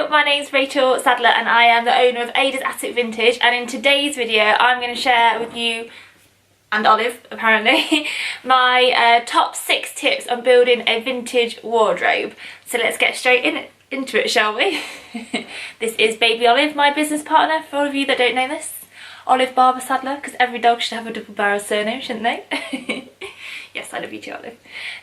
my name's Rachel Sadler and I am the owner of Ada's Attic Vintage, and in today's video I'm going to share with you, and Olive apparently, my top 6 tips on building a vintage wardrobe. So let's get straight into it, shall we? This is baby Olive, my business partner, for all of you that don't know this. Olive Barber Sadler, because every dog should have a double-barrel surname, shouldn't they? Yes, I love you too, Olive.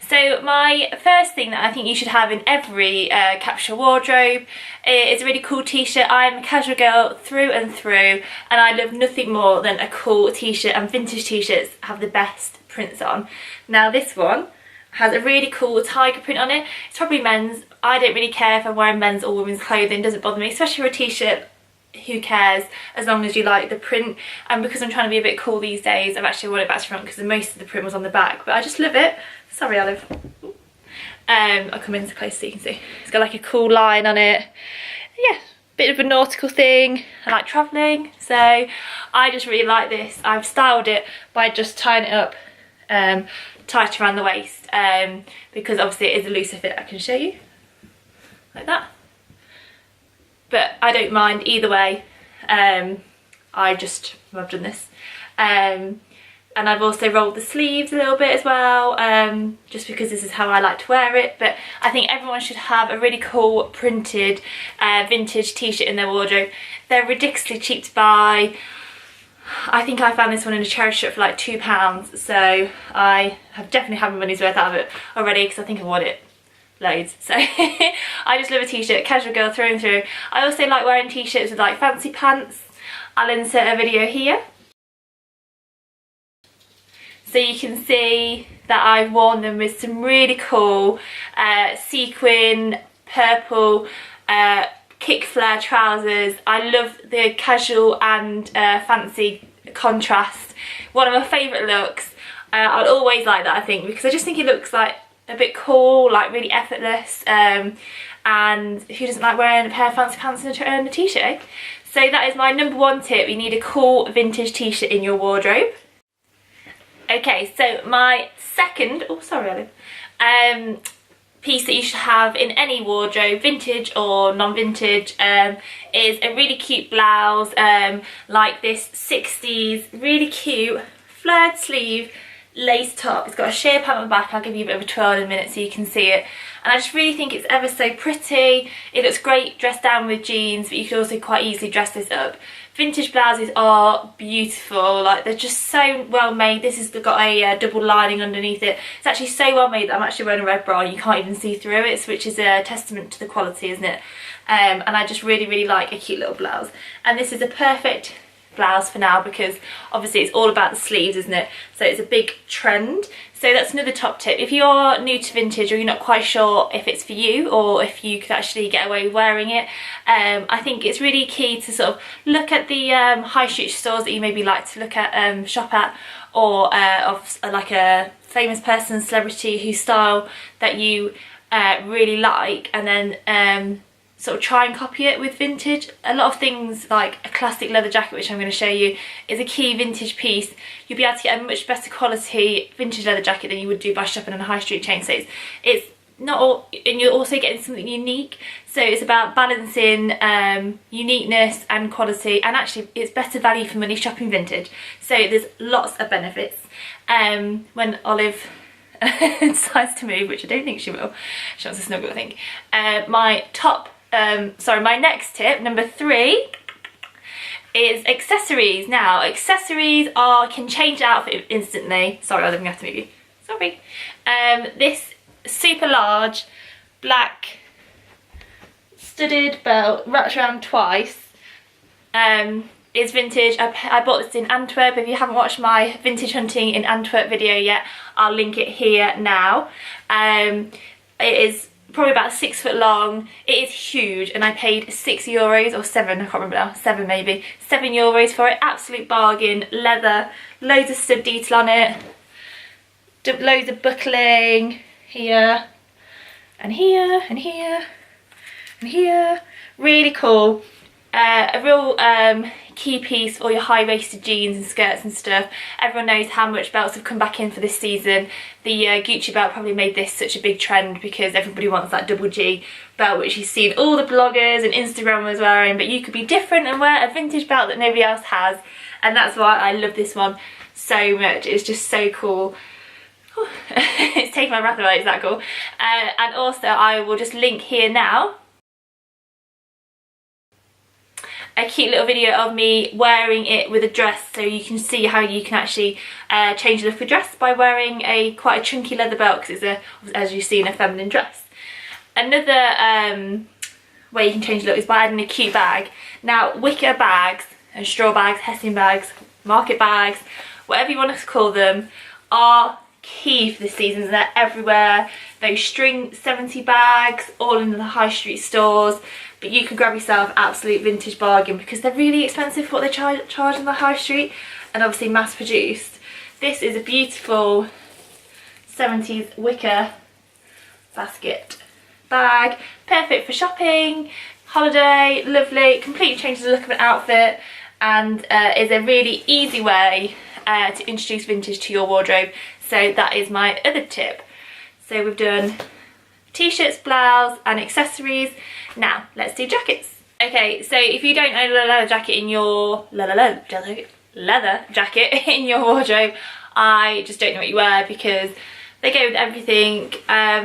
So my first thing that I think you should have in every capsule wardrobe is a really cool t-shirt. I'm a casual girl through and through, and I love nothing more than a cool t-shirt, and vintage t-shirts have the best prints on. Now this one has a really cool tiger print on it. It's probably men's. I don't really care if I'm wearing men's or women's clothing, it doesn't bother me, especially for a t-shirt. Who cares, as long as you like the print. And because I'm trying to be a bit cool these days, I've actually worn it back to front because most of the print was on the back, but I just love it. Sorry, Olive. I'll come in close so you can see. It's got like a cool line on it. Yeah, bit of a nautical thing. I like travelling, so I just really like this. I've styled it by just tying it up tight around the waist, because obviously it is a looser fit. I can show you like that, but I don't mind either way. I've done this, and I've also rolled the sleeves a little bit as well, just because this is how I like to wear it. But I think everyone should have a really cool printed vintage t-shirt in their wardrobe. They're ridiculously cheap to buy. I think I found this one in a charity shop for like £2, so I have definitely had my money's worth out of it already, because I think I've worn it loads. So I just love a t-shirt, casual girl through and through. I also like wearing t-shirts with like fancy pants. I'll insert a video here so you can see that I've worn them with some really cool sequin purple kick flare trousers. I love the casual and fancy contrast. One of my favourite looks. I'll always like that, I think, because I just think it looks like a bit cool, like really effortless, and who doesn't like wearing a pair of fancy pants and a t-shirt, eh? So that is my number 1 tip. You need a cool vintage t-shirt in your wardrobe. Okay, so my second, oh sorry Olive, piece that you should have in any wardrobe, vintage or non-vintage, is a really cute blouse, like this 60s, really cute flared sleeve lace top. It's got a sheer pattern on the back. I'll give you a bit of a twirl in a minute so you can see it. And I just really think it's ever so pretty. It looks great dressed down with jeans, but you could also quite easily dress this up. Vintage blouses are beautiful, like they're just so well made. This has got a double lining underneath it. It's actually so well made that I'm actually wearing a red bra and you can't even see through it, which is a testament to the quality, isn't it? And I just really like a cute little blouse. And this is a perfect blouse for now, because obviously it's all about the sleeves, isn't it? So it's a big trend. So that's another top tip. If you're new to vintage or you're not quite sure if it's for you or if you could actually get away with wearing it, I think it's really key to sort of look at the high street stores that you maybe like to look at, shop at, or of like a famous person, celebrity whose style that you really like, and then sort of try and copy it with vintage. A lot of things like a classic leather jacket, which I'm going to show you, is a key vintage piece. You'll be able to get a much better quality vintage leather jacket than you would do by shopping on a high street chain. So it's not all, and you're also getting something unique. So it's about balancing uniqueness and quality, and actually it's better value for money shopping vintage. So there's lots of benefits. When Olive decides to move, which I don't think she will, she wants to snuggle, I think. My next tip, number 3, is accessories. Now, accessories can change the outfit instantly. Sorry, I'm going to have to move you. Sorry. This super large black studded belt wrapped around twice is vintage. I bought this in Antwerp. If you haven't watched my vintage hunting in Antwerp video yet, I'll link it here now. It is probably about 6 foot long. It is huge, and I paid €6 or 7, I can't remember now, 7 maybe, €7 for it. Absolute bargain. Leather, loads of stud detail on it, loads of buckling here and here and here and here. Really cool. A real key piece for all your high-waisted jeans and skirts and stuff. Everyone knows how much belts have come back in for this season. The Gucci belt probably made this such a big trend because everybody wants that double G belt, which you've seen all the bloggers and Instagrammers wearing, but you could be different and wear a vintage belt that nobody else has, and that's why I love this one so much. It's just so cool. It's taking my breath away, it's that cool. And also I will just link here now a cute little video of me wearing it with a dress, so you can see how you can actually change the look of a dress by wearing quite a chunky leather belt, because it's as you see, in a feminine dress. Another way you can change the look is by adding a cute bag. Now, wicker bags and straw bags, Hessian bags, market bags, whatever you want to call them, are key for this season. They're everywhere. Those string 70 bags, all in the high street stores, but you can grab yourself absolute vintage bargain because they're really expensive for what they charge on the high street, and obviously mass produced. This is a beautiful 70s wicker basket bag, perfect for shopping, holiday, lovely, completely changes the look of an outfit, and is a really easy way to introduce vintage to your wardrobe. So that is my other tip. So we've done t-shirts, blouse and accessories. Now let's do jackets. Okay, so if you don't own a leather jacket in your leather jacket in your wardrobe, I just don't know what you wear, because they go with everything.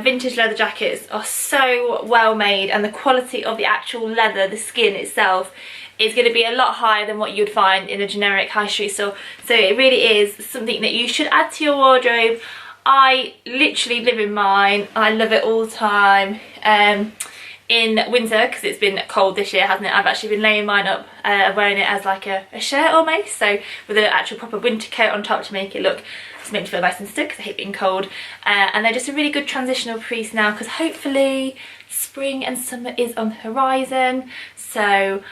Vintage leather jackets are so well made, and the quality of the actual leather, the skin itself, is going to be a lot higher than what you'd find in a generic high street store. So it really is something that you should add to your wardrobe. I literally live in mine. I love it all the time. In winter, because it's been cold this year, hasn't it? I've actually been laying mine up, wearing it as like a shirt almost, so with an actual proper winter coat on top to make it look, to make me feel nice and stiff, because I hate being cold. And they're just a really good transitional piece now, because hopefully spring and summer is on the horizon, so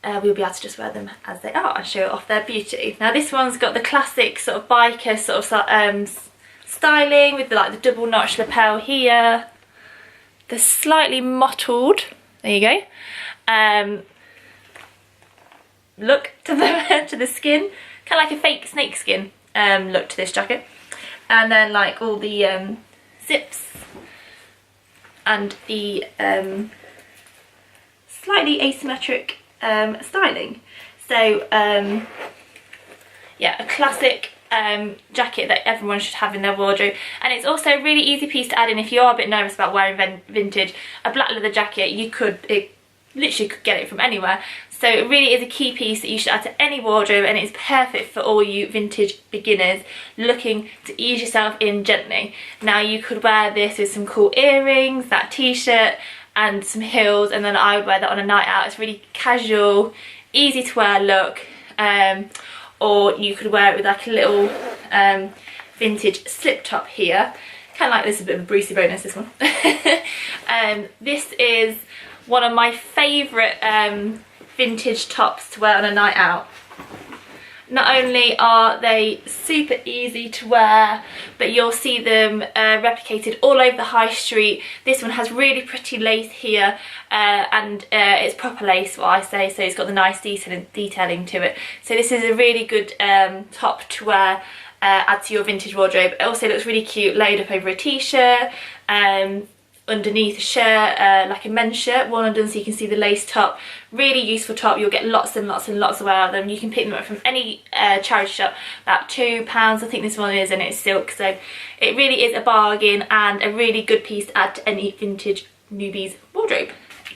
we'll be able to just wear them as they are and show off their beauty. Now this one's got the classic sort of biker sort of styling with the double notch lapel here. They're slightly mottled, there you go, look to the skin, kind of like a fake snake skin look to this jacket, and then like all the zips and the slightly asymmetric styling. So yeah, a classic jacket that everyone should have in their wardrobe, and it's also a really easy piece to add in if you are a bit nervous about wearing vintage. A black leather jacket, it literally could get it from anywhere, so it really is a key piece that you should add to any wardrobe, and it's perfect for all you vintage beginners looking to ease yourself in gently. Now you could wear this with some cool earrings, that t-shirt and some heels, and then I would wear that on a night out. It's really casual, easy to wear look. Or you could wear it with like a little vintage slip top here. Kind of like this, a bit of a Brucey bonus, this one. This is one of my favourite vintage tops to wear on a night out. Not only are they super easy to wear, but you'll see them replicated all over the high street. This one has really pretty lace here, and it's proper lace, what I say, so it's got the nice detailing to it. So this is a really good top to wear, add to your vintage wardrobe. It also looks really cute laid up over a t-shirt, underneath a shirt, like a men's shirt, worn undone so you can see the lace top. Really useful top. You'll get lots and lots and lots of wear out of them. You can pick them up from any charity shop, about £2 I think this one is, and it's silk, so it really is a bargain and a really good piece to add to any vintage newbies wardrobe.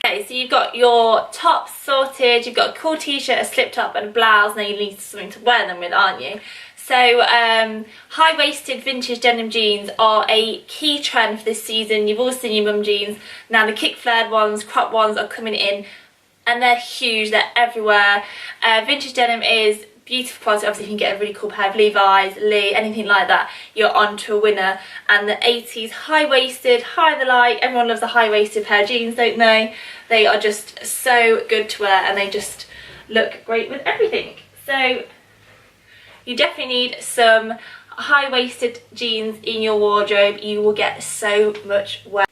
Okay, so you've got your tops sorted, you've got a cool t-shirt, a slip top and a blouse. Now you need something to wear them with, aren't you? So high-waisted vintage denim jeans are a key trend for this season. You've all seen your mum jeans. Now the kick-flared ones, crop ones are coming in, and they're huge, they're everywhere. Vintage denim is beautiful quality. Obviously if you can get a really cool pair of Levi's, Lee, anything like that, you're on to a winner. And the 80s high-waisted, high the like, everyone loves a high-waisted pair of jeans, don't they? They are just so good to wear, and they just look great with everything. So you definitely need some high-waisted jeans in your wardrobe. You will get so much wear.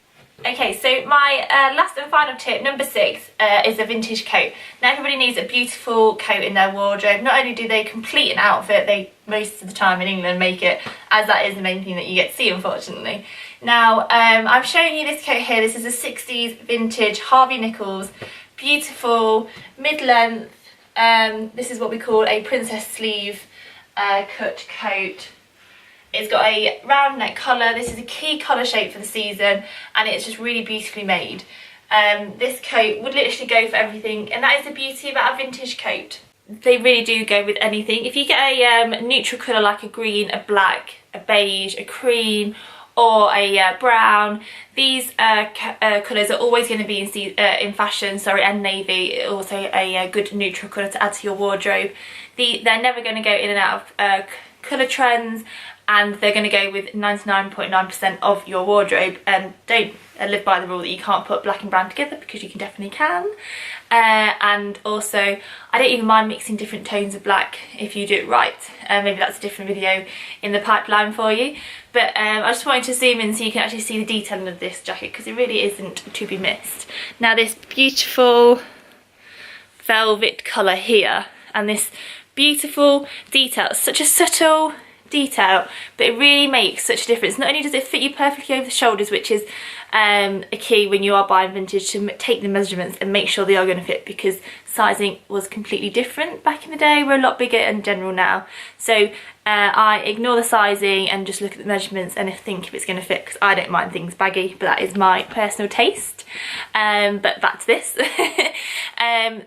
Okay, so my last and final tip, number 6, is a vintage coat. Now everybody needs a beautiful coat in their wardrobe. Not only do they complete an outfit, they most of the time in England make it, as that is the main thing that you get to see, unfortunately. Now I'm showing you this coat here. This is a 60s vintage Harvey Nichols, beautiful mid-length. This is what we call a princess sleeve cut coat. It's got a round neck collar. This is a key collar shape for the season, and it's just really beautifully made. This coat would literally go for everything, and that is the beauty about a vintage coat. They really do go with anything. If you get a neutral colour like a green, a black, a beige, a cream, or a brown, these colours are always going to be in fashion, and navy, also a good neutral colour to add to your wardrobe. They're never going to go in and out of colour trends, and they're going to go with 99.9% of your wardrobe. And don't live by the rule that you can't put black and brown together, because you definitely can. And also, I don't even mind mixing different tones of black if you do it right. Maybe that's a different video in the pipeline for you. But I just wanted to zoom in so you can actually see the detailing of this jacket, because it really isn't to be missed. Now this beautiful velvet colour here, and this beautiful detail, such a subtle detail, but it really makes such a difference. Not only does it fit you perfectly over the shoulders, which is a key when you are buying vintage, to take the measurements and make sure they are going to fit, because sizing was completely different back in the day. We're a lot bigger in general now, so I ignore the sizing and just look at the measurements and think if it's going to fit, because I don't mind things baggy, but that is my personal taste. But back to this.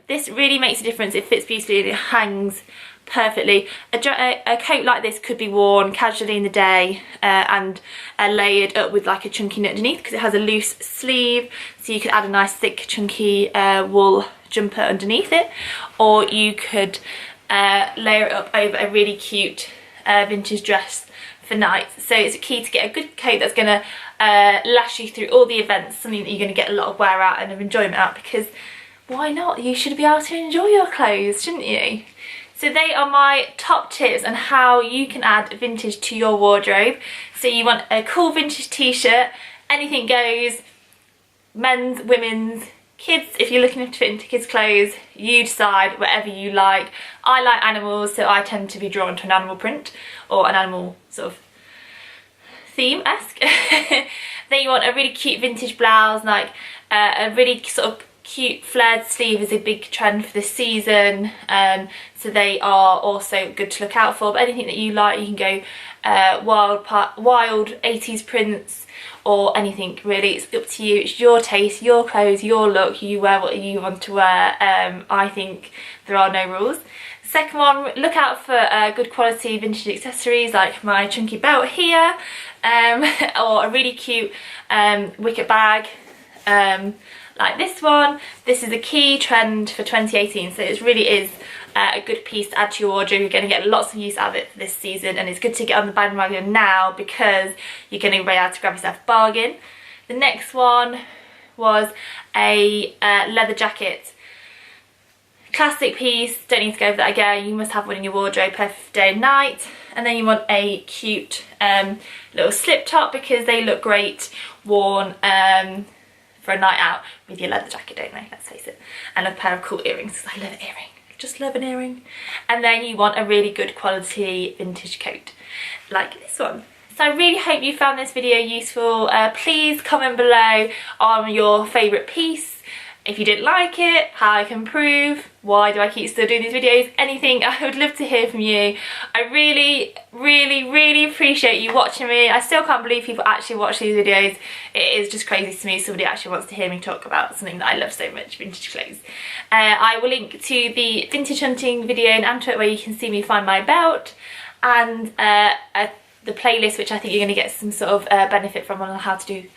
This really makes a difference. It fits beautifully and it hangs perfectly. A coat like this could be worn casually in the day and layered up with like a chunky knit underneath, because it has a loose sleeve, so you could add a nice thick chunky wool jumper underneath it, or you could layer it up over a really cute vintage dress for nights. So it's key to get a good coat that's going to last you through all the events, something that you're going to get a lot of wear out and of enjoyment out, because why not? You should be able to enjoy your clothes, shouldn't you? So they are my top tips on how you can add vintage to your wardrobe. So you want a cool vintage t-shirt, anything goes, men's, women's, kids, if you're looking to fit into kids' clothes, you decide whatever you like. I like animals, so I tend to be drawn to an animal print, or an animal sort of theme-esque. Then you want a really cute vintage blouse, like a really sort of cute flared sleeve is a big trend for this season, so they are also good to look out for. But anything that you like, you can go wild 80s prints or anything really. It's up to you. It's your taste, your clothes, your look. You wear what you want to wear. I think there are no rules. Second one, look out for good quality vintage accessories like my chunky belt here, or a really cute wicker bag like this one. This is a key trend for 2018, so it really is a good piece to add to your wardrobe. You're going to get lots of use out of it for this season, and it's good to get on the bandwagon now, because you're going to be able to grab yourself a bargain. The next one was a leather jacket. Classic piece, don't need to go over that again. You must have one in your wardrobe, perfect for day and night. And then you want a cute little slip top, because they look great worn for a night out with your leather jacket, don't they? Let's face it. And a pair of cool earrings, because I love an earring. Just love an earring. And then you want a really good quality vintage coat like this one. So I really hope you found this video useful. Please comment below on your favourite piece. If you didn't like it, how I can improve, why do I keep still doing these videos, anything. I would love to hear from you. I really, really, really appreciate you watching me. I still can't believe people actually watch these videos. It is just crazy to me somebody actually wants to hear me talk about something that I love so much, vintage clothes. I will link to the vintage hunting video in Antwerp where you can see me find my belt, and the playlist, which I think you're going to get some sort of benefit from, on how to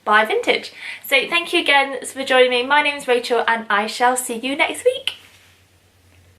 buy vintage. So thank you again for joining me. My name is Rachel, and I shall see you next week.